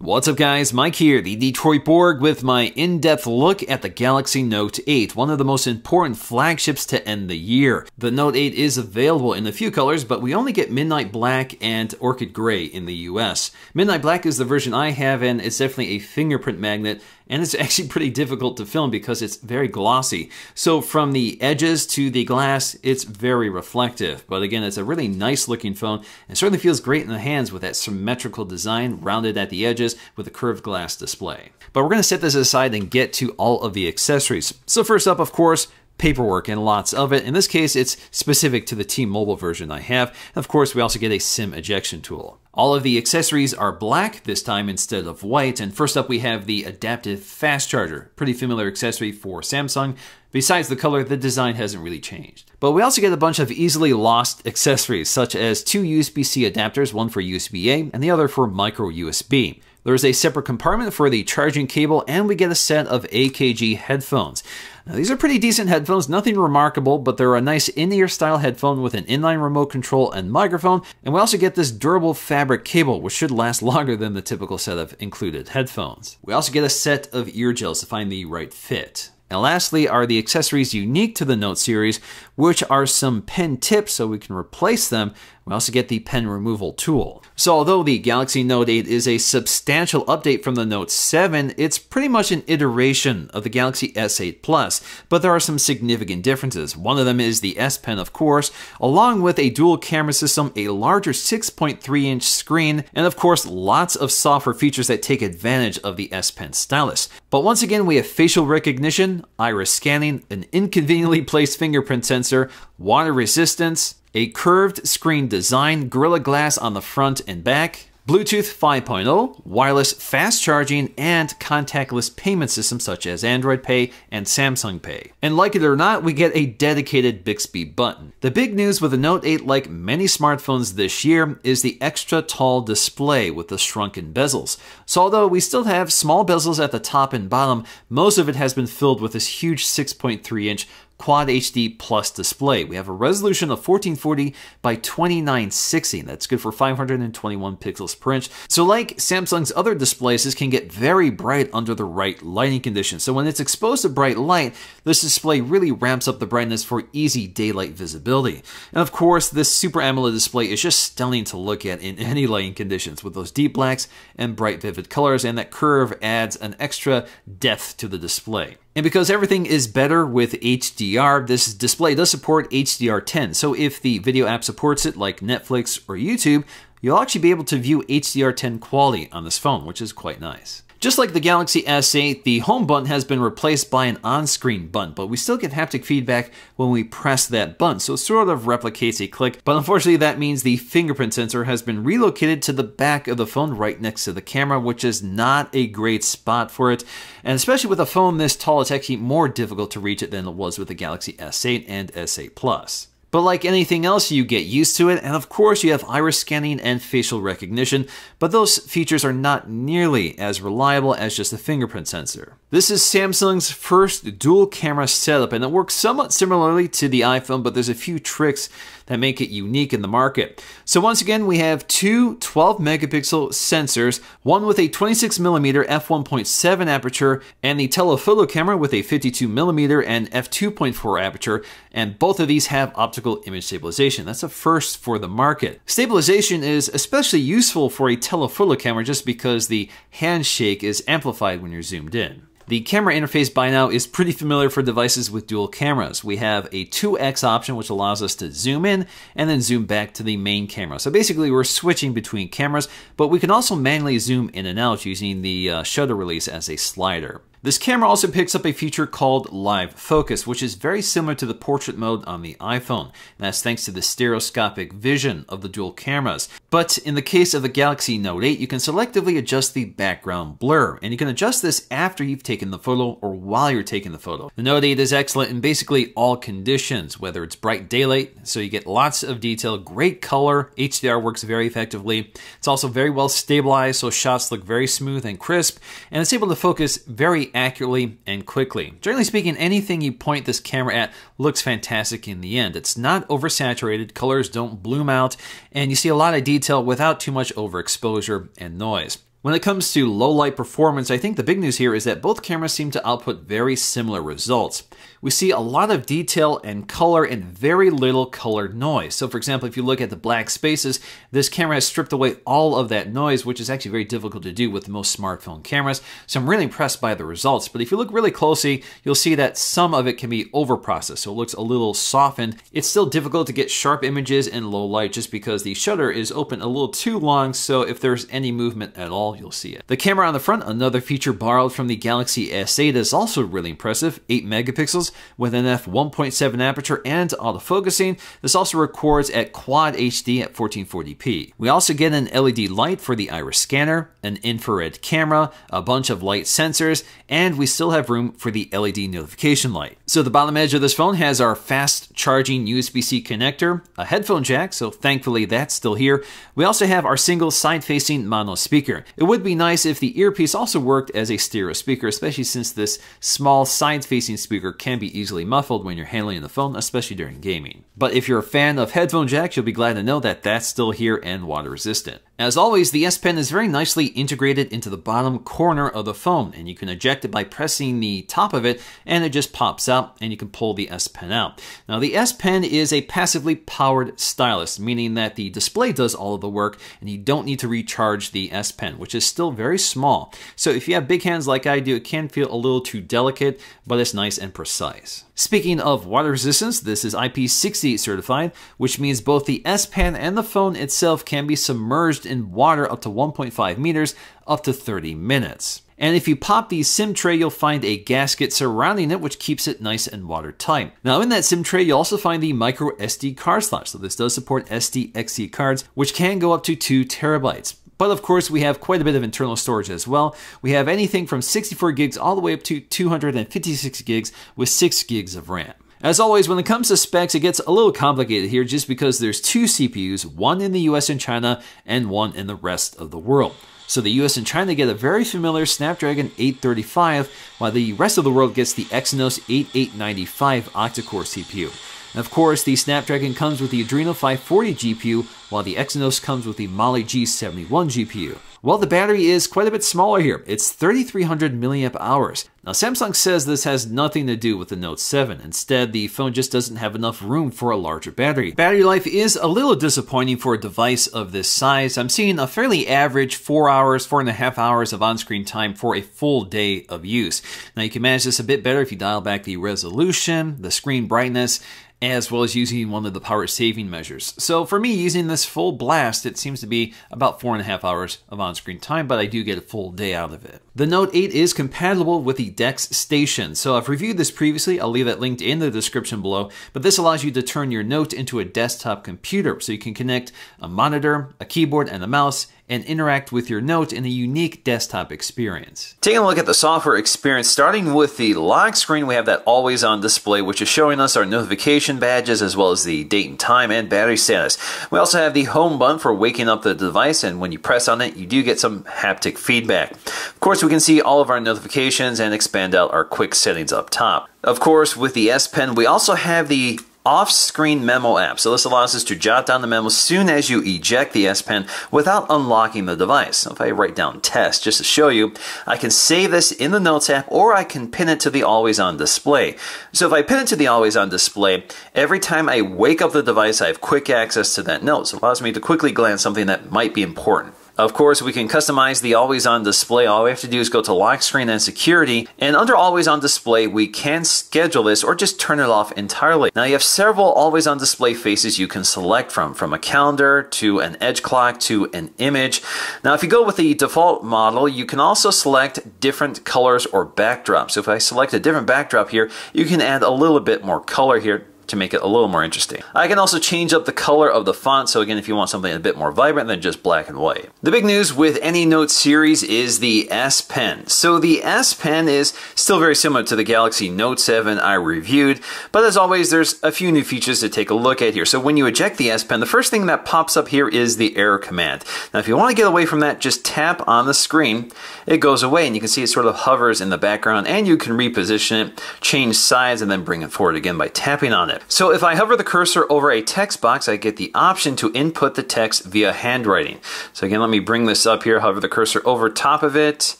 What's up guys, Mike here, the Detroit Borg with my in-depth look at the Galaxy Note 8, one of the most important flagships to end the year. The Note 8 is available in a few colors, but we only get Midnight Black and Orchid Gray in the US. Midnight Black is the version I have, and it's definitely a fingerprint magnet, and it's actually pretty difficult to film because it's very glossy. So from the edges to the glass, it's very reflective. But again, it's a really nice looking phone, and certainly feels great in the hands with that symmetrical design, rounded at the edges with a curved glass display. But we're going to set this aside and get to all of the accessories. So first up, of course, paperwork, and lots of it. In this case, it's specific to the T-Mobile version I have. And of course, we also get a SIM ejection tool. All of the accessories are black this time instead of white. And first up, we have the adaptive fast charger. Pretty familiar accessory for Samsung. Besides the color, the design hasn't really changed. But we also get a bunch of easily lost accessories, such as two USB-C adapters, one for USB-A and the other for micro USB. There's a separate compartment for the charging cable, and we get a set of AKG headphones. Now, these are pretty decent headphones, nothing remarkable, but they're a nice in-ear style headphone with an inline remote control and microphone, and we also get this durable fabric cable, which should last longer than the typical set of included headphones. We also get a set of ear gels to find the right fit. And lastly are the accessories unique to the Note series, which are some pen tips so we can replace them. We also get the pen removal tool. So although the Galaxy Note 8 is a substantial update from the Note 7, it's pretty much an iteration of the Galaxy S8 Plus, but there are some significant differences. One of them is the S Pen, of course, along with a dual camera system, a larger 6.3-inch screen, and of course lots of software features that take advantage of the S Pen stylus. But once again, we have facial recognition, iris scanning, an inconveniently placed fingerprint sensor, water resistance, a curved screen design, Gorilla Glass on the front and back, Bluetooth 5.0, wireless fast charging, and contactless payment systems such as Android Pay and Samsung Pay. And like it or not, we get a dedicated Bixby button. The big news with the Note 8, like many smartphones this year, is the extra tall display with the shrunken bezels. So although we still have small bezels at the top and bottom, most of it has been filled with this huge 6.3-inch Quad HD Plus display. We have a resolution of 1440 by 2960. That's good for 521 pixels per inch. So like Samsung's other displays, this can get very bright under the right lighting conditions. So when it's exposed to bright light, this display really ramps up the brightness for easy daylight visibility. And of course, this Super AMOLED display is just stunning to look at in any lighting conditions with those deep blacks and bright vivid colors, and that curve adds an extra depth to the display. And because everything is better with HDR, this display does support HDR10. So if the video app supports it, like Netflix or YouTube, you'll actually be able to view HDR10 quality on this phone, which is quite nice. Just like the Galaxy S8, the home button has been replaced by an on-screen button, but we still get haptic feedback when we press that button, so it sort of replicates a click. But unfortunately, that means the fingerprint sensor has been relocated to the back of the phone right next to the camera, which is not a great spot for it. And especially with a phone this tall, it's actually more difficult to reach it than it was with the Galaxy S8 and S8 Plus. But like anything else, you get used to it, and of course you have iris scanning and facial recognition, but those features are not nearly as reliable as just a fingerprint sensor. This is Samsung's first dual camera setup, and it works somewhat similarly to the iPhone, but there's a few tricks that make it unique in the market. So once again, we have two 12 megapixel sensors, one with a 26mm f1.7 aperture and the telephoto camera with a 52mm and f2.4 aperture, and both of these have optical image stabilization. That's a first for the market. Stabilization is especially useful for a telephoto camera just because the handshake is amplified when you're zoomed in. The camera interface by now is pretty familiar for devices with dual cameras. We have a 2x option, which allows us to zoom in and then zoom back to the main camera. So basically we're switching between cameras, but we can also manually zoom in and out using the shutter release as a slider. This camera also picks up a feature called Live Focus, which is very similar to the portrait mode on the iPhone. And that's thanks to the stereoscopic vision of the dual cameras. But in the case of the Galaxy Note 8, you can selectively adjust the background blur. And you can adjust this after you've taken the photo or while you're taking the photo. The Note 8 is excellent in basically all conditions, whether it's bright daylight, so you get lots of detail, great color, HDR works very effectively. It's also very well stabilized, so shots look very smooth and crisp, and it's able to focus very accurately and quickly. Generally speaking, anything you point this camera at looks fantastic in the end. It's not oversaturated, colors don't bloom out, and you see a lot of detail without too much overexposure and noise. When it comes to low light performance, I think the big news here is that both cameras seem to output very similar results. We see a lot of detail and color and very little color noise. So for example, if you look at the black spaces, this camera has stripped away all of that noise, which is actually very difficult to do with most smartphone cameras. So I'm really impressed by the results. But if you look really closely, you'll see that some of it can be overprocessed, so it looks a little softened. It's still difficult to get sharp images in low light just because the shutter is open a little too long, so if there's any movement at all, you'll see it. The camera on the front, another feature borrowed from the Galaxy S8, is also really impressive. 8 megapixels with an f1.7 aperture and autofocusing. This also records at Quad HD at 1440p. We also get an LED light for the iris scanner, an infrared camera, a bunch of light sensors, and we still have room for the LED notification light. So the bottom edge of this phone has our fast charging USB-C connector, a headphone jack, so thankfully that's still here. We also have our single side-facing mono speaker. It would be nice if the earpiece also worked as a stereo speaker, especially since this small side-facing speaker can be easily muffled when you're handling the phone, especially during gaming. But if you're a fan of headphone jacks, you'll be glad to know that that's still here and water resistant. As always, the S Pen is very nicely integrated into the bottom corner of the phone, and you can eject it by pressing the top of it, and it just pops out, and you can pull the S Pen out. Now, the S Pen is a passively powered stylus, meaning that the display does all of the work, and you don't need to recharge the S Pen, which is still very small. So if you have big hands like I do, it can feel a little too delicate, but it's nice and precise. Speaking of water resistance, this is IP68 certified, which means both the S Pen and the phone itself can be submerged in water up to 1.5 meters, up to 30 minutes. And if you pop the SIM tray, you'll find a gasket surrounding it, which keeps it nice and watertight. Now in that SIM tray, you'll also find the micro SD card slot. So this does support SD-XD cards, which can go up to 2 terabytes. But of course, we have quite a bit of internal storage as well. We have anything from 64 gigs all the way up to 256 gigs with 6 gigs of RAM. As always, when it comes to specs, it gets a little complicated here just because there's 2 CPUs, one in the US and China and one in the rest of the world. So the US and China get a very familiar Snapdragon 835, while the rest of the world gets the Exynos 8895 octa-core CPU. And of course, the Snapdragon comes with the Adreno 540 GPU, while the Exynos comes with the Mali G71 GPU. Well, the battery is quite a bit smaller here. It's 3,300 milliamp hours. Now, Samsung says this has nothing to do with the Note 7. Instead, the phone just doesn't have enough room for a larger battery. Battery life is a little disappointing for a device of this size. I'm seeing a fairly average 4 hours, 4.5 hours of on-screen time for a full day of use. Now, you can manage this a bit better if you dial back the resolution, the screen brightness, as well as using one of the power saving measures. So for me, using this full blast, it seems to be about 4.5 hours of on-screen time, but I do get a full day out of it. The Note 8 is compatible with the DeX Station. So I've reviewed this previously. I'll leave that linked in the description below, but this allows you to turn your Note into a desktop computer. So you can connect a monitor, a keyboard, and a mouse, and interact with your Note in a unique desktop experience. Taking a look at the software experience, starting with the lock screen, we have that always-on display, which is showing us our notification badges as well as the date and time and battery status. We also have the home button for waking up the device, and when you press on it, you do get some haptic feedback. Of course, we can see all of our notifications and expand out our quick settings up top. Of course, with the S Pen, we also have the off-screen memo app. So this allows us to jot down the memo as soon as you eject the S Pen without unlocking the device. So if I write down test just to show you, I can save this in the Notes app, or I can pin it to the always-on display. So if I pin it to the always-on display, every time I wake up the device, I have quick access to that note. So it allows me to quickly glance something that might be important. Of course, we can customize the always-on display. All we have to do is go to lock screen and security, and under always-on display, we can schedule this or just turn it off entirely. Now, you have several always-on display faces you can select from a calendar to an edge clock to an image. Now, if you go with the default model, you can also select different colors or backdrops. So if I select a different backdrop here, you can add a little bit more color here to make it a little more interesting. I can also change up the color of the font, so again, if you want something a bit more vibrant than just black and white. The big news with any Note series is the S Pen. So the S Pen is still very similar to the Galaxy Note 7 I reviewed, but as always, there's a few new features to take a look at here. So when you eject the S Pen, the first thing that pops up here is the error command. Now, if you want to get away from that, just tap on the screen. It goes away, and you can see it sort of hovers in the background, and you can reposition it, change sides, and then bring it forward again by tapping on it. it. So if I hover the cursor over a text box, I get the option to input the text via handwriting. So again, let me bring this up here, hover the cursor over top of it,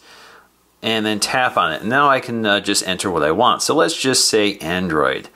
and then tap on it. Now I can just enter what I want. So let's just say Android.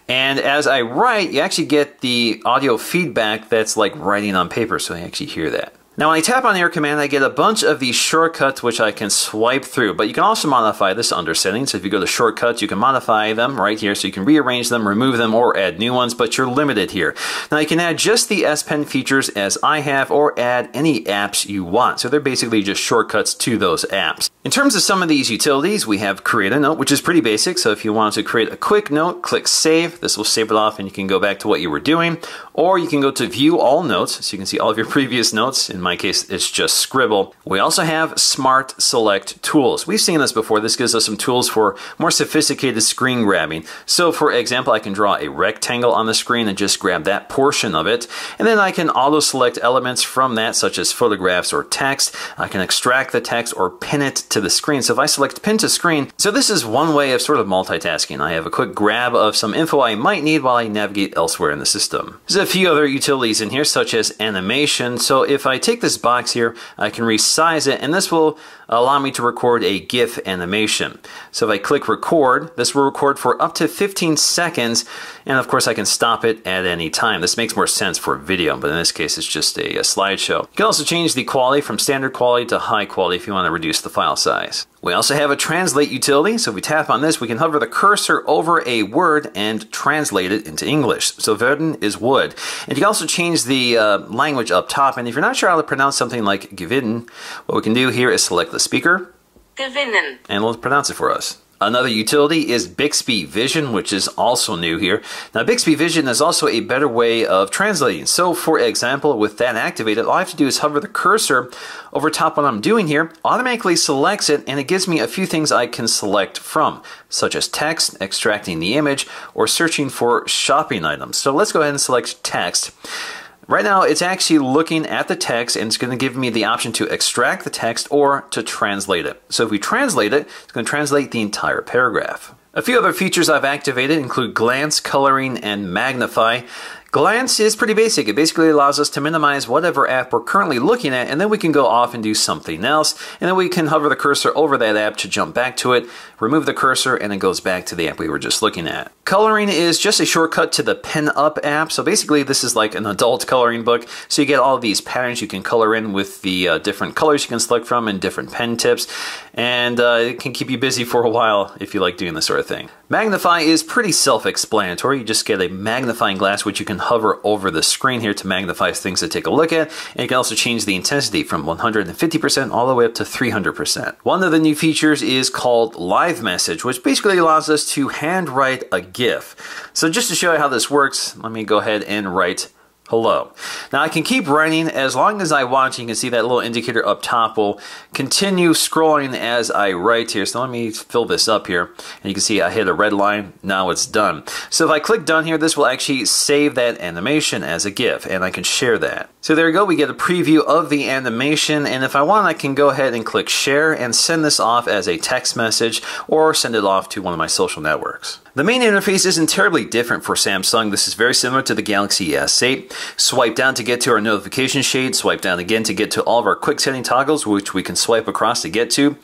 And as I write, you actually get the audio feedback that's like writing on paper, so I actually hear that. Now when I tap on Air Command, I get a bunch of these shortcuts which I can swipe through, but you can also modify this under settings. So if you go to shortcuts, you can modify them right here, so you can rearrange them, remove them, or add new ones, but you're limited here. Now you can add just the S Pen features as I have, or add any apps you want. So they're basically just shortcuts to those apps. In terms of some of these utilities, we have Create a Note, which is pretty basic. So if you want to create a quick note, click Save. This will save it off and you can go back to what you were doing. Or you can go to View All Notes, so you can see all of your previous notes. In my case, it's just Scribble. We also have Smart Select Tools. We've seen this before. This gives us some tools for more sophisticated screen grabbing. So for example, I can draw a rectangle on the screen and just grab that portion of it. And then I can auto-select elements from that, such as photographs or text. I can extract the text or pin it to the screen. So if I select Pin to Screen, so this is one way of sort of multitasking. I have a quick grab of some info I might need while I navigate elsewhere in the system. There's a few other utilities in here, such as animation. So if I take this box here, I can resize it, and this will allow me to record a GIF animation. So if I click record, this will record for up to 15 seconds, and of course I can stop it at any time. This makes more sense for video, but in this case it's just a slideshow. You can also change the quality from standard quality to high quality if you want to reduce the file size. We also have a translate utility, so if we tap on this, we can hover the cursor over a word and translate it into English. So werden is wood. And you can also change the language up top, and if you're not sure how to pronounce something like gewinnen, what we can do here is select the speaker, gewinnen, and it'll pronounce it for us. Another utility is Bixby Vision, which is also new here. Now, Bixby Vision is also a better way of translating. So, for example, with that activated, all I have to do is hover the cursor over top what I'm doing here, automatically selects it, and it gives me a few things I can select from, such as text, extracting the image, or searching for shopping items. So let's go ahead and select text. Right now, it's actually looking at the text, and it's going to give me the option to extract the text or to translate it. So if we translate it, it's going to translate the entire paragraph. A few other features I've activated include glance, coloring, and magnify. Glance is pretty basic. It basically allows us to minimize whatever app we're currently looking at, and then we can go off and do something else, and then we can hover the cursor over that app to jump back to it, remove the cursor, and it goes back to the app we were just looking at. Coloring is just a shortcut to the Pen Up app, so basically this is like an adult coloring book, so you get all of these patterns you can color in with the different colors you can select from and different pen tips, and it can keep you busy for a while if you like doing this sort of thing. Magnify is pretty self-explanatory. You just get a magnifying glass which you can hover over the screen here to magnify things to take a look at, and you can also change the intensity from 150% all the way up to 300%. One of the new features is called Live Message, which basically allows us to handwrite a GIF. So just to show you how this works, let me go ahead and write hello. Now I can keep writing as long as I want. You can see that little indicator up top will continue scrolling as I write here. So let me fill this up here. And you can see I hit a red line. Now it's done. So if I click done here, this will actually save that animation as a GIF, and I can share that. So there we go. We get a preview of the animation, and if I want, I can go ahead and click share and send this off as a text message or send it off to one of my social networks. The main interface isn't terribly different for Samsung. This is very similar to the Galaxy S8. Swipe down to get to our notification shade, swipe down again to get to all of our quick setting toggles, which we can swipe across to get to.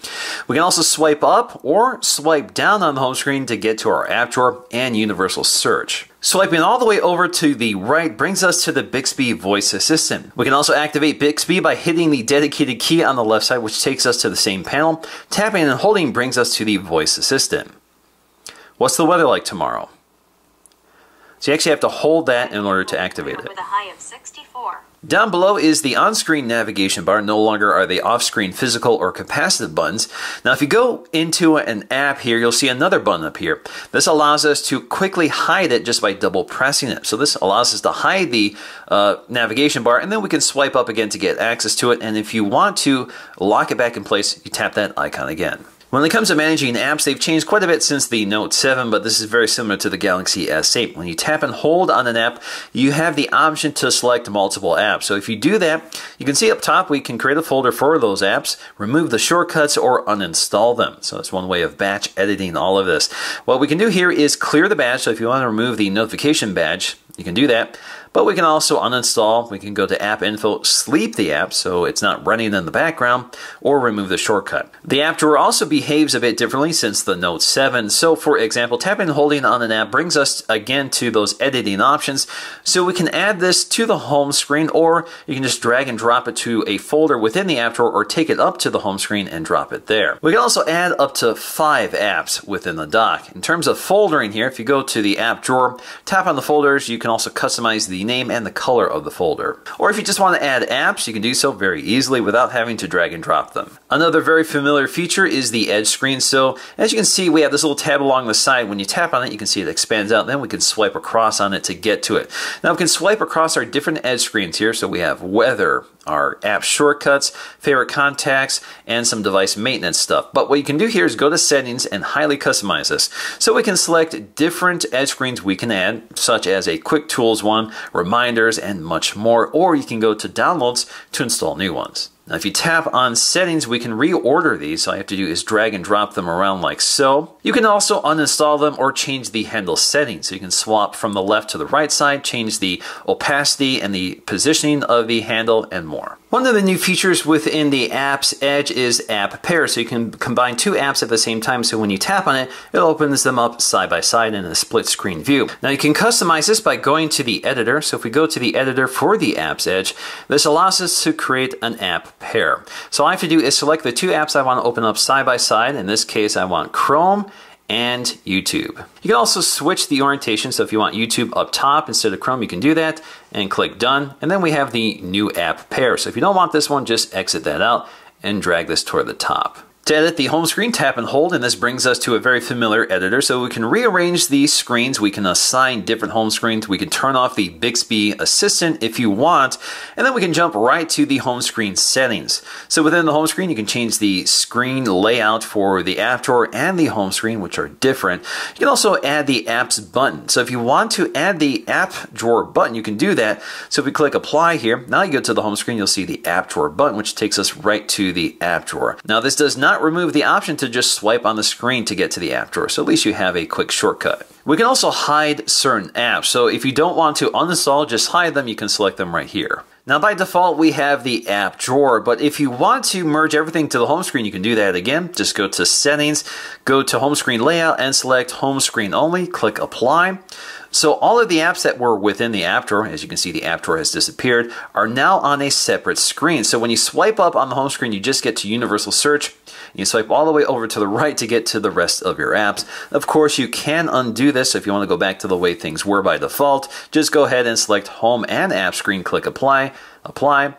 We can also swipe up or swipe down on the home screen to get to our app drawer and universal search. Swiping all the way over to the right brings us to the Bixby Voice Assistant. We can also activate Bixby by hitting the dedicated key on the left side, which takes us to the same panel. Tapping and holding brings us to the Voice Assistant. What's the weather like tomorrow? So you actually have to hold that in order to activate it. With a high of 64. Down below is the on-screen navigation bar. No longer are they off-screen physical or capacitive buttons. Now if you go into an app here, you'll see another button up here. This allows us to quickly hide it just by double pressing it. So this allows us to hide the navigation bar, and then we can swipe up again to get access to it. And if you want to lock it back in place, you tap that icon again. When it comes to managing apps, they've changed quite a bit since the Note 7, but this is very similar to the Galaxy S8. When you tap and hold on an app, you have the option to select multiple apps. So if you do that, you can see up top we can create a folder for those apps, remove the shortcuts, or uninstall them. So that's one way of batch editing all of this. What we can do here is clear the badge. So if you want to remove the notification badge, you can do that. But we can also uninstall. We can go to App Info, sleep the app so it's not running in the background, or remove the shortcut. The app drawer also behaves a bit differently since the Note 7. So for example, tapping and holding on an app brings us again to those editing options. So we can add this to the home screen, or you can just drag and drop it to a folder within the app drawer, or take it up to the home screen and drop it there. We can also add up to 5 apps within the dock. In terms of foldering here, if you go to the app drawer, tap on the folders, you can also customize the name and the color of the folder. Or if you just want to add apps, you can do so very easily without having to drag and drop them. Another very familiar feature is the edge screen. So as you can see, we have this little tab along the side. When you tap on it, you can see it expands out. Then we can swipe across on it to get to it. Now we can swipe across our different edge screens here. So we have weather, our app shortcuts, favorite contacts, and some device maintenance stuff. But what you can do here is go to settings and highly customize this. So we can select different edge screens we can add, such as a quick tools one, reminders, and much more. Or you can go to downloads to install new ones. Now if you tap on settings, we can reorder these. So all I have to do is drag and drop them around like so. You can also uninstall them or change the handle settings. So you can swap from the left to the right side, change the opacity and the positioning of the handle, and more. One of the new features within the app's edge is App Pair. So you can combine 2 apps at the same time. So when you tap on it, it opens them up side by side in a split screen view. Now you can customize this by going to the editor. So if we go to the editor for the app's edge, this allows us to create an app pair. So all I have to do is select the 2 apps I want to open up side by side. In this case, I want Chrome and YouTube. You can also switch the orientation. So if you want YouTube up top instead of Chrome, you can do that and click done. And then we have the new app pair. So if you don't want this one, just exit that out and drag this toward the top. To edit the home screen, tap and hold, and this brings us to a very familiar editor. So we can rearrange these screens, we can assign different home screens, we can turn off the Bixby Assistant if you want, and then we can jump right to the home screen settings. So within the home screen, you can change the screen layout for the app drawer and the home screen, which are different. You can also add the apps button. So if you want to add the app drawer button, you can do that. So if we click apply here, now you go to the home screen, you'll see the app drawer button, which takes us right to the app drawer. Now this does not remove the option to just swipe on the screen to get to the app drawer, so at least you have a quick shortcut. We can also hide certain apps, so if you don't want to uninstall, just hide them, you can select them right here. Now by default we have the app drawer, but if you want to merge everything to the home screen, you can do that again. Just go to settings, go to home screen layout, and select home screen only, click apply. So all of the apps that were within the app drawer, as you can see the app drawer has disappeared, are now on a separate screen. So when you swipe up on the home screen, you just get to universal search. You swipe all the way over to the right to get to the rest of your apps. Of course, you can undo this. So if you want to go back to the way things were by default, just go ahead and select home and app screen, click apply, apply.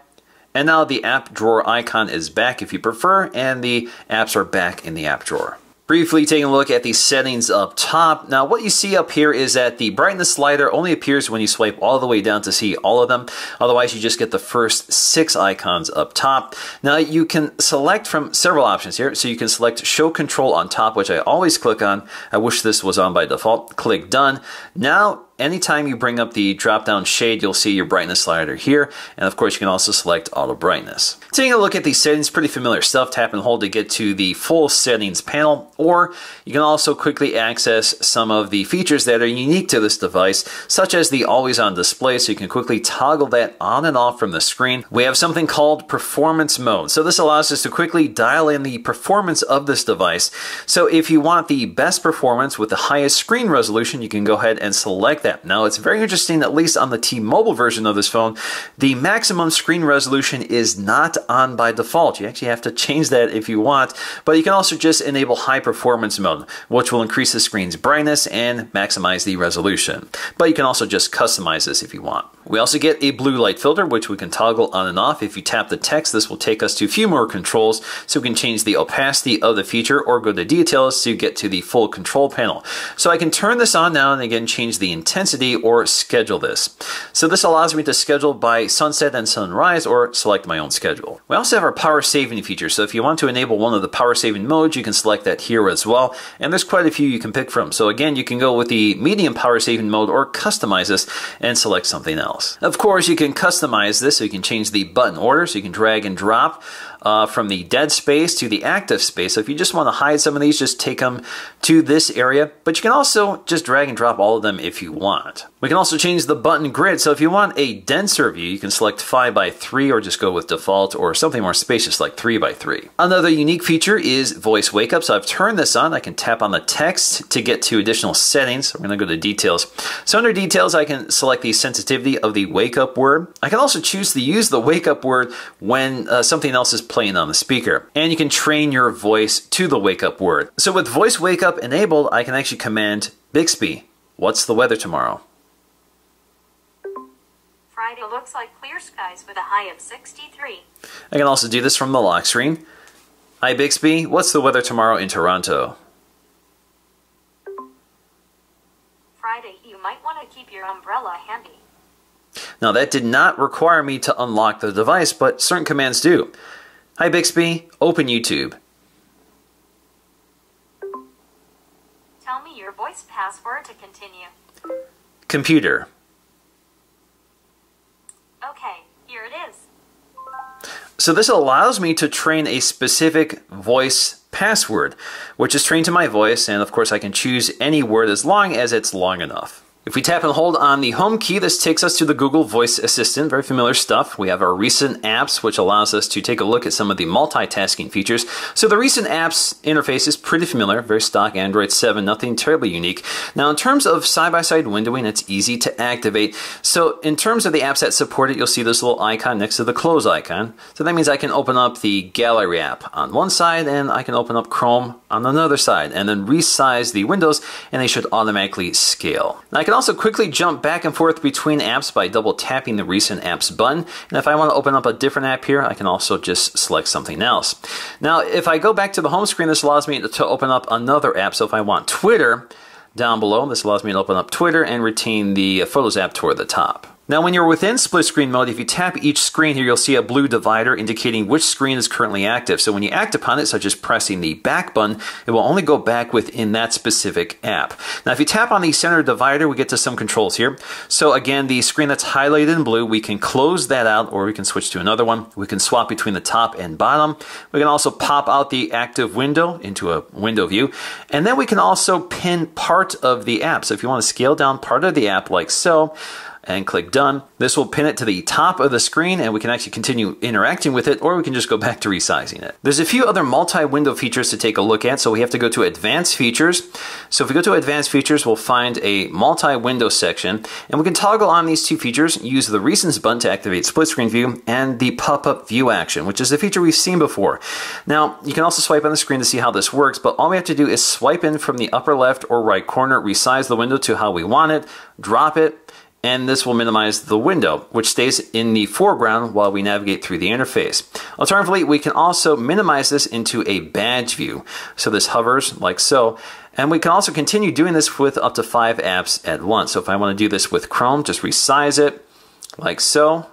And now the app drawer icon is back if you prefer, and the apps are back in the app drawer. Briefly taking a look at the settings up top. Now what you see up here is that the brightness slider only appears when you swipe all the way down to see all of them. Otherwise you just get the first 6 icons up top. Now you can select from several options here. So you can select show control on top, which I always click on. I wish this was on by default. Click done. Now anytime you bring up the drop-down shade, you'll see your brightness slider here. And of course, you can also select auto brightness. Taking a look at these settings, pretty familiar stuff. Tap and hold to get to the full settings panel, or you can also quickly access some of the features that are unique to this device, such as the always on display, so you can quickly toggle that on and off from the screen. We have something called performance mode. So this allows us to quickly dial in the performance of this device. So if you want the best performance with the highest screen resolution, you can go ahead and select that. Now it's very interesting, at least on the T-Mobile version of this phone, the maximum screen resolution is not on by default. You actually have to change that if you want, but you can also just enable high performance mode, which will increase the screen's brightness and maximize the resolution. But you can also just customize this if you want. We also get a blue light filter, which we can toggle on and off. If you tap the text, this will take us to a few more controls, so we can change the opacity of the feature or go to details to get to the full control panel. So I can turn this on now and again change the intensity intensity or schedule this. So this allows me to schedule by sunset and sunrise or select my own schedule. We also have our power saving feature. So if you want to enable one of the power saving modes, you can select that here as well. And there's quite a few you can pick from. So again, you can go with the medium power saving mode or customize this and select something else. Of course, you can customize this so you can change the button order. So you can drag and drop from the dead space to the active space. So if you just want to hide some of these, just take them to this area. But you can also just drag and drop all of them if you want. We can also change the button grid. So if you want a denser view, you can select 5x3 or just go with default, or something more spacious like 3x3. Another unique feature is voice wake up. So I've turned this on. I can tap on the text to get to additional settings. We're going to go to details. So under details, I can select the sensitivity of the wake up word. I can also choose to use the wake up word when something else is playing on the speaker. And you can train your voice to the wake up word. So with voice wake up enabled, I can actually command Bixby, what's the weather tomorrow? Friday looks like clear skies with a high of 63. I can also do this from the lock screen. Hi Bixby, what's the weather tomorrow in Toronto? Friday, you might want to keep your umbrella handy. Now that did not require me to unlock the device, but certain commands do. Hi Bixby, open YouTube. Tell me your voice password to continue. Computer. Okay, here it is. So this allows me to train a specific voice password, which is trained to my voice, and of course I can choose any word as long as it's long enough. If we tap and hold on the home key, this takes us to the Google Voice Assistant. Very familiar stuff. We have our recent apps, which allows us to take a look at some of the multitasking features. So the recent apps interface is pretty familiar, very stock Android 7, nothing terribly unique. Now in terms of side-by-side windowing, it's easy to activate. So in terms of the apps that support it, you'll see this little icon next to the close icon. So that means I can open up the Gallery app on one side, and I can open up Chrome on another side, and then resize the windows, and they should automatically scale. Now, I can also quickly jump back and forth between apps by double tapping the recent apps button. And if I want to open up a different app here, I can also just select something else. Now, if I go back to the home screen, this allows me to open up another app. So if I want Twitter down below, this allows me to open up Twitter and retain the Photos app toward the top. Now when you're within split screen mode, if you tap each screen here, you'll see a blue divider indicating which screen is currently active. So when you act upon it, such as pressing the back button, it will only go back within that specific app. Now if you tap on the center divider, we get to some controls here. So again, the screen that's highlighted in blue, we can close that out or we can switch to another one. We can swap between the top and bottom. We can also pop out the active window into a window view. And then we can also pin part of the app. So if you want to scale down part of the app like so, and click done. This will pin it to the top of the screen and we can actually continue interacting with it, or we can just go back to resizing it. There's a few other multi-window features to take a look at, so we have to go to advanced features. So if we go to advanced features, we'll find a multi-window section and we can toggle on these two features, use the recents button to activate split screen view and the pop-up view action, which is a feature we've seen before. Now, you can also swipe on the screen to see how this works, but all we have to do is swipe in from the upper left or right corner, resize the window to how we want it, drop it, and this will minimize the window, which stays in the foreground while we navigate through the interface. Alternatively, we can also minimize this into a badge view. So this hovers like so, and we can also continue doing this with up to 5 apps at once. So if I want to do this with Chrome, just resize it like so,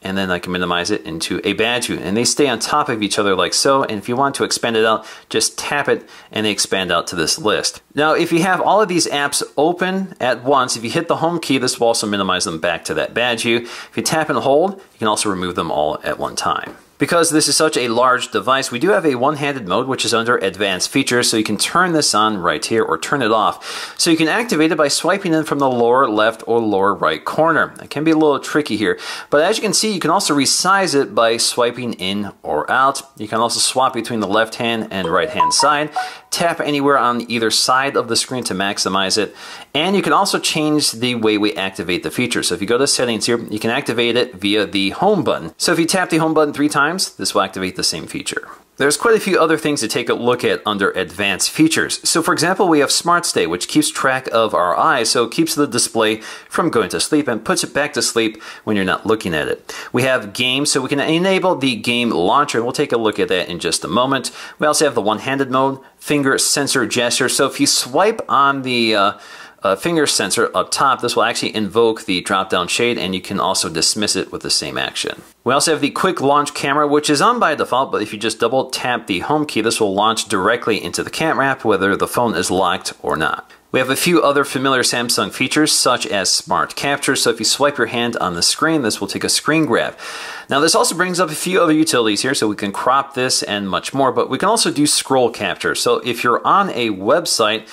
and then I can minimize it into a badge view. And they stay on top of each other like so, and if you want to expand it out, just tap it and they expand out to this list. Now, if you have all of these apps open at once, if you hit the home key, this will also minimize them back to that badge view. If you tap and hold, you can also remove them all at one time. Because this is such a large device, we do have a one-handed mode, which is under advanced features, so you can turn this on right here or turn it off. So you can activate it by swiping in from the lower left or lower right corner. It can be a little tricky here, but as you can see, you can also resize it by swiping in or out. You can also swap between the left hand and right hand side, tap anywhere on either side of the screen to maximize it, and you can also change the way we activate the feature. So if you go to settings here, you can activate it via the home button. So if you tap the home button 3 times, this will activate the same feature. There's quite a few other things to take a look at under advanced features. So for example, we have Smart Stay, which keeps track of our eyes, so it keeps the display from going to sleep and puts it back to sleep when you're not looking at it. We have Games, so we can enable the game launcher, and we'll take a look at that in just a moment. We also have the one-handed mode, finger sensor gesture, so if you swipe on the finger sensor up top. This will actually invoke the drop-down shade, and you can also dismiss it with the same action. We also have the quick launch camera, which is on by default, but if you just double tap the home key, this will launch directly into the camera app, whether the phone is locked or not. We have a few other familiar Samsung features, such as Smart Capture. So if you swipe your hand on the screen, this will take a screen grab. Now this also brings up a few other utilities here, so we can crop this and much more, but we can also do scroll capture. So if you're on a website,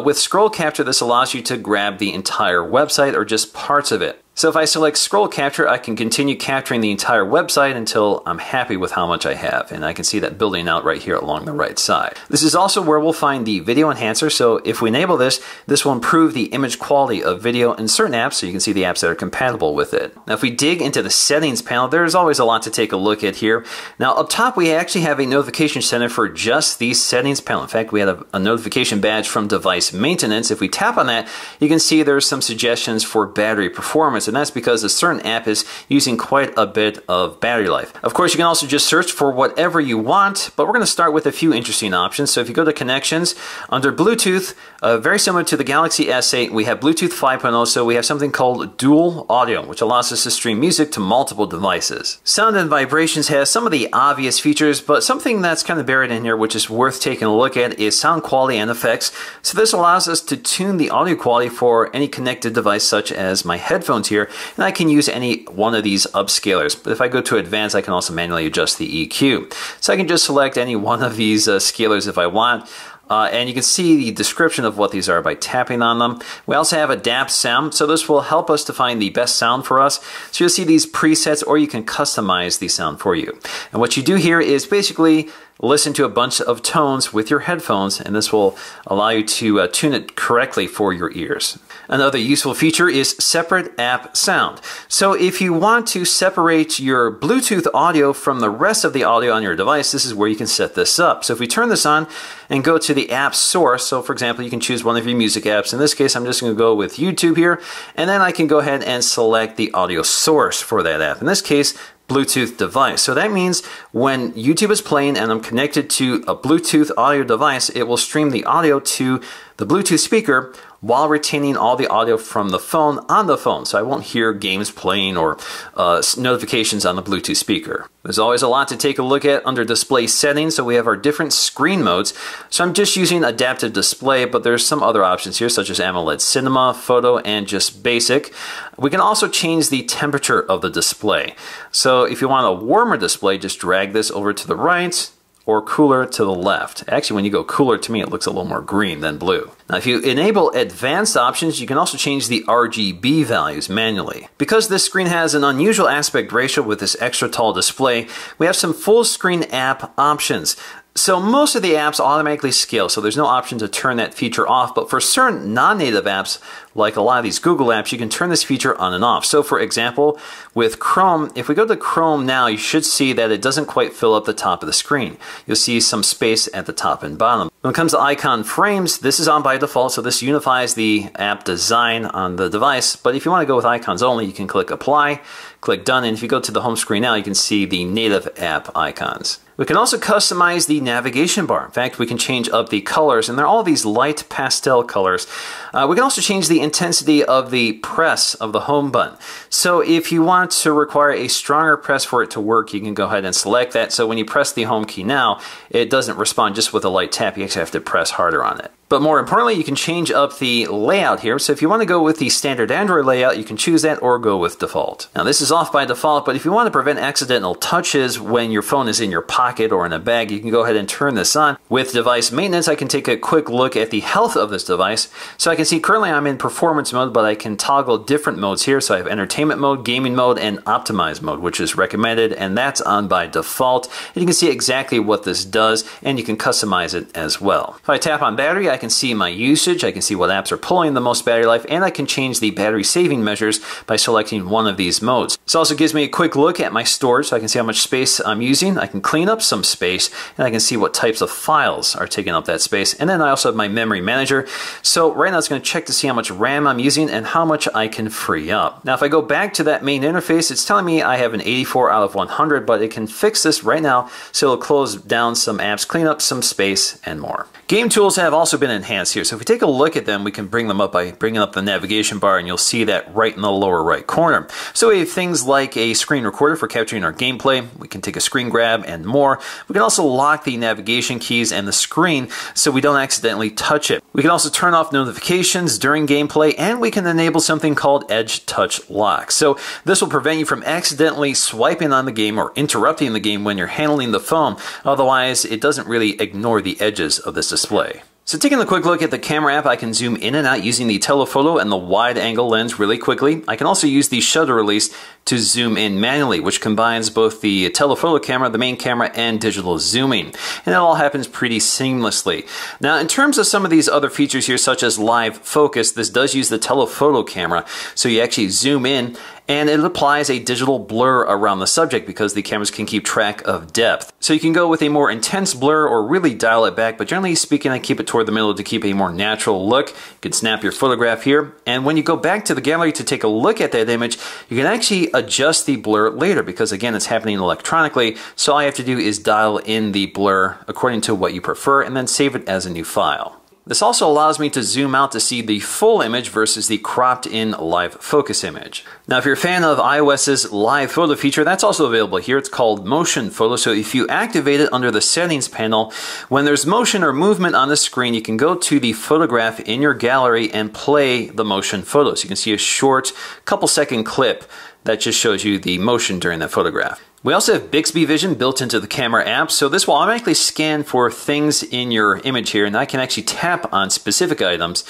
with scroll capture, this allows you to grab the entire website or just parts of it. So if I select scroll capture, I can continue capturing the entire website until I'm happy with how much I have. And I can see that building out right here along the right side. This is also where we'll find the video enhancer. So if we enable this, this will improve the image quality of video in certain apps, so you can see the apps that are compatible with it. Now if we dig into the settings panel, there's always a lot to take a look at here. Now up top, we actually have a notification center for just the settings panel. In fact, we had a notification badge from device maintenance. If we tap on that, you can see there's some suggestions for battery performance. And that's because a certain app is using quite a bit of battery life. Of course, you can also just search for whatever you want, but we're going to start with a few interesting options. So if you go to connections, under Bluetooth, very similar to the Galaxy S8, we have Bluetooth 5.0, so we have something called dual audio, which allows us to stream music to multiple devices. Sound and vibrations has some of the obvious features, but something that's kind of buried in here, which is worth taking a look at, is sound quality and effects. So this allows us to tune the audio quality for any connected device, such as my headphones here, and I can use any one of these upscalers. But if I go to advanced, I can also manually adjust the EQ. So I can just select any one of these scalers if I want. And you can see the description of what these are by tapping on them. We also have adapt sound, so this will help us to find the best sound for us. So you'll see these presets, or you can customize the sound for you. And what you do here is basically listen to a bunch of tones with your headphones, and this will allow you to tune it correctly for your ears. Another useful feature is separate app sound. So if you want to separate your Bluetooth audio from the rest of the audio on your device, this is where you can set this up. So if we turn this on and go to the app source, so for example, you can choose one of your music apps. In this case, I'm just going to go with YouTube here, and then I can go ahead and select the audio source for that app. In this case, Bluetooth device. So that means when YouTube is playing and I'm connected to a Bluetooth audio device, it will stream the audio to the Bluetooth speaker while retaining all the audio from the phone on the phone. So I won't hear games playing or notifications on the Bluetooth speaker. There's always a lot to take a look at under display settings. So we have our different screen modes. So I'm just using adaptive display, but there's some other options here, such as AMOLED Cinema, Photo, and just basic. We can also change the temperature of the display. So if you want a warmer display, just drag this over to the right, or cooler to the left. Actually, when you go cooler, to me, it looks a little more green than blue. Now, if you enable advanced options, you can also change the RGB values manually. Because this screen has an unusual aspect ratio with this extra tall display, we have some full screen app options. So most of the apps automatically scale, so there's no option to turn that feature off, but for certain non-native apps, like a lot of these Google apps, you can turn this feature on and off. So for example, with Chrome, if we go to Chrome now, you should see that it doesn't quite fill up the top of the screen. You'll see some space at the top and bottom. When it comes to icon frames, this is on by default, so this unifies the app design on the device. But if you want to go with icons only, you can click Apply, click Done, and if you go to the home screen now, you can see the native app icons. We can also customize the navigation bar. In fact, we can change up the colors, and they're all these light pastel colors. We can also change the intensity of the press of the home button. So if you want to require a stronger press for it to work, you can go ahead and select that. So when you press the home key now, it doesn't respond just with a light tap. You actually have to press harder on it. But more importantly, you can change up the layout here. So if you want to go with the standard Android layout, you can choose that or go with default. Now this is off by default, but if you want to prevent accidental touches when your phone is in your pocket or in a bag, you can go ahead and turn this on. With device maintenance, I can take a quick look at the health of this device. So I can see currently I'm in performance mode, but I can toggle different modes here. So I have entertainment mode, gaming mode, and optimized mode, which is recommended, and that's on by default. And you can see exactly what this does, and you can customize it as well. If I tap on battery, I can see my usage, I can see what apps are pulling the most battery life, and I can change the battery saving measures by selecting one of these modes. This also gives me a quick look at my storage, so I can see how much space I'm using. I can clean up some space, and I can see what types of files are taking up that space. And then I also have my memory manager. So right now it's going to check to see how much RAM I'm using and how much I can free up. Now if I go back to that main interface, it's telling me I have an 84 out of 100, but it can fix this right now, so it'll close down some apps, clean up some space, and more. Game tools have also been been enhanced here. So if we take a look at them, we can bring them up by bringing up the navigation bar, and you'll see that right in the lower right corner. So we have things like a screen recorder for capturing our gameplay. We can take a screen grab and more. We can also lock the navigation keys and the screen so we don't accidentally touch it. We can also turn off notifications during gameplay, and we can enable something called Edge Touch Lock. So this will prevent you from accidentally swiping on the game or interrupting the game when you're handling the phone. Otherwise, it doesn't really ignore the edges of this display. So taking a quick look at the camera app, I can zoom in and out using the telephoto and the wide angle lens really quickly. I can also use the shutter release to zoom in manually, which combines both the telephoto camera, the main camera, and digital zooming. And it all happens pretty seamlessly. Now, in terms of some of these other features here, such as live focus, this does use the telephoto camera. So you actually zoom in, and it applies a digital blur around the subject because the cameras can keep track of depth. So you can go with a more intense blur or really dial it back, but generally speaking, I keep it toward the middle to keep a more natural look. You can snap your photograph here, and when you go back to the gallery to take a look at that image, you can actually adjust the blur later because, again, it's happening electronically. So all I have to do is dial in the blur according to what you prefer and then save it as a new file. This also allows me to zoom out to see the full image versus the cropped in live focus image. Now, if you're a fan of iOS's live photo feature, that's also available here. It's called Motion Photo. So if you activate it under the settings panel, when there's motion or movement on the screen, you can go to the photograph in your gallery and play the motion photos. You can see a short couple-second clip that just shows you the motion during that photograph. We also have Bixby Vision built into the camera app, so this will automatically scan for things in your image here, and I can actually tap on specific items.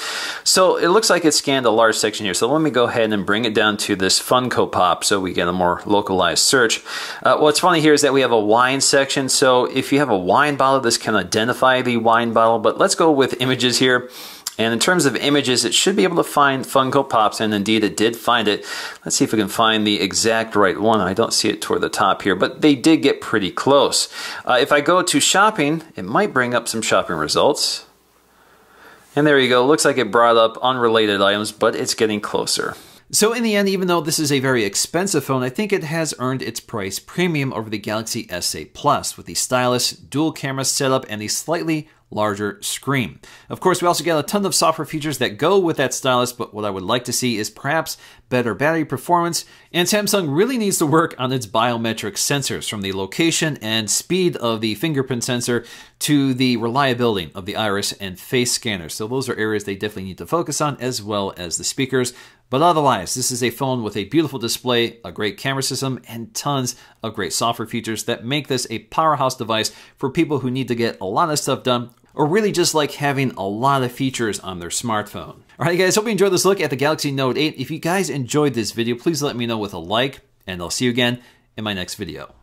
So it looks like it scanned a large section here, so let me go ahead and bring it down to this Funko Pop so we get a more localized search. What's funny here is that we have a wine section, so if you have a wine bottle, this can identify the wine bottle, but let's go with images here. And in terms of images, it should be able to find Funko Pops, and indeed it did find it. Let's see if we can find the exact right one. I don't see it toward the top here, but they did get pretty close. If I go to shopping, it might bring up some shopping results. And there you go. Looks like it brought up unrelated items, but it's getting closer. So in the end, even though this is a very expensive phone, I think it has earned its price premium over the Galaxy S8 Plus with the stylish dual camera setup and the slightly larger screen. Of course, we also get a ton of software features that go with that stylus, but what I would like to see is perhaps better battery performance, and Samsung really needs to work on its biometric sensors, from the location and speed of the fingerprint sensor to the reliability of the iris and face scanners. So those are areas they definitely need to focus on, as well as the speakers. But otherwise, this is a phone with a beautiful display, a great camera system, and tons of great software features that make this a powerhouse device for people who need to get a lot of stuff done, or really just like having a lot of features on their smartphone. All right, guys, hope you enjoyed this look at the Galaxy Note 8. If you guys enjoyed this video, please let me know with a like, and I'll see you again in my next video.